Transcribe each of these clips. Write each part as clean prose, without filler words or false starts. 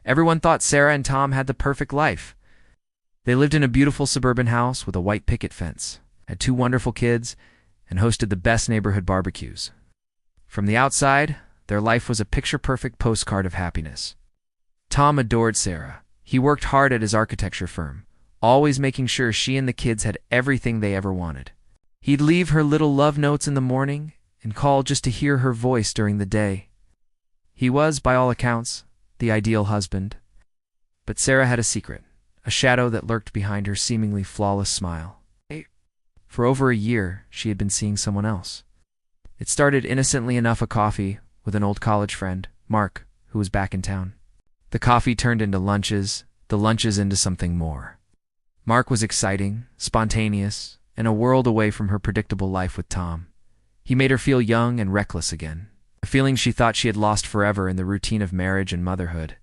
Everyone thought Sarah and Tom had the perfect life. They lived in a beautiful suburban house with a white picket fence, had 2 wonderful kids, and hosted the best neighborhood barbecues. From the outside, their life was a picture-perfect postcard of happiness. Tom adored Sarah. He worked hard at his architecture firm, always making sure she and the kids had everything they ever wanted. He'd leave her little love notes in the morning and call just to hear her voice during the day. He was, by all accounts, the ideal husband. But Sarah had a secret, a shadow that lurked behind her seemingly flawless smile. For over a year, she had been seeing someone else. It started innocently enough, a coffee with an old college friend, Mark, who was back in town. The coffee turned into lunches, the lunches into something more. Mark was exciting, spontaneous, and a world away from her predictable life with Tom. He made her feel young and reckless again, a feeling she thought she had lost forever in the routine of marriage and motherhood.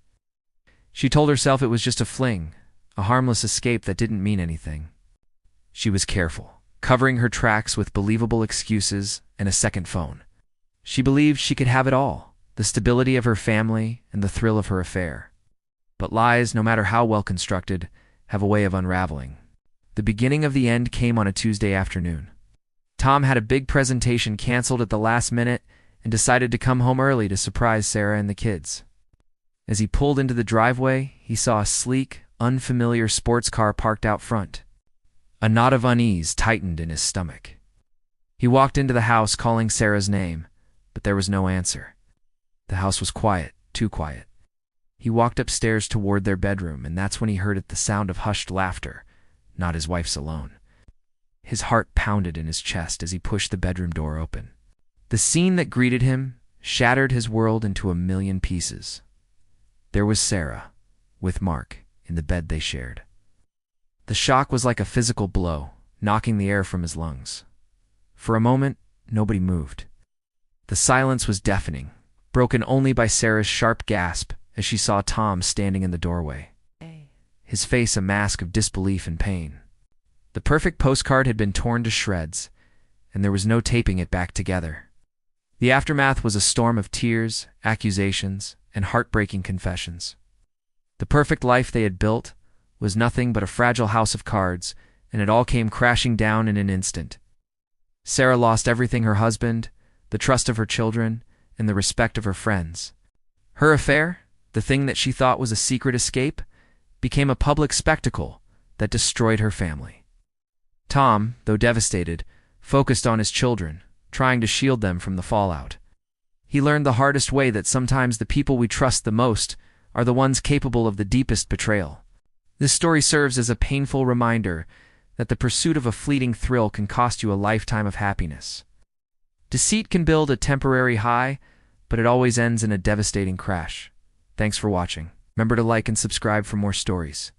She told herself it was just a fling, a harmless escape that didn't mean anything. She was careful, covering her tracks with believable excuses and a second phone. She believed she could have it all, the stability of her family and the thrill of her affair. But lies, no matter how well constructed, have a way of unraveling. The beginning of the end came on a Tuesday afternoon. Tom had a big presentation canceled at the last minute and decided to come home early to surprise Sarah and the kids. As he pulled into the driveway, he saw a sleek, unfamiliar sports car parked out front. A knot of unease tightened in his stomach. He walked into the house calling Sarah's name, but there was no answer. The house was quiet, too quiet. He walked upstairs toward their bedroom, and that's when he heard the sound of hushed laughter, not his wife's alone. His heart pounded in his chest as he pushed the bedroom door open. The scene that greeted him shattered his world into a million pieces. There was Sarah, with Mark, in the bed they shared. The shock was like a physical blow, knocking the air from his lungs. For a moment, nobody moved. The silence was deafening, broken only by Sarah's sharp gasp as she saw Tom standing in the doorway, his face a mask of disbelief and pain. The perfect postcard had been torn to shreds, and there was no taping it back together. The aftermath was a storm of tears, accusations, and heartbreaking confessions. The perfect life they had built was nothing but a fragile house of cards, and it all came crashing down in an instant. Sarah lost everything: her husband, the trust of her children, and the respect of her friends. Her affair, the thing that she thought was a secret escape, became a public spectacle that destroyed her family. Tom, though devastated, focused on his children, trying to shield them from the fallout. He learned the hardest way that sometimes the people we trust the most are the ones capable of the deepest betrayal. This story serves as a painful reminder that the pursuit of a fleeting thrill can cost you a lifetime of happiness. Deceit can build a temporary high, but it always ends in a devastating crash. Thanks for watching. Remember to like and subscribe for more stories.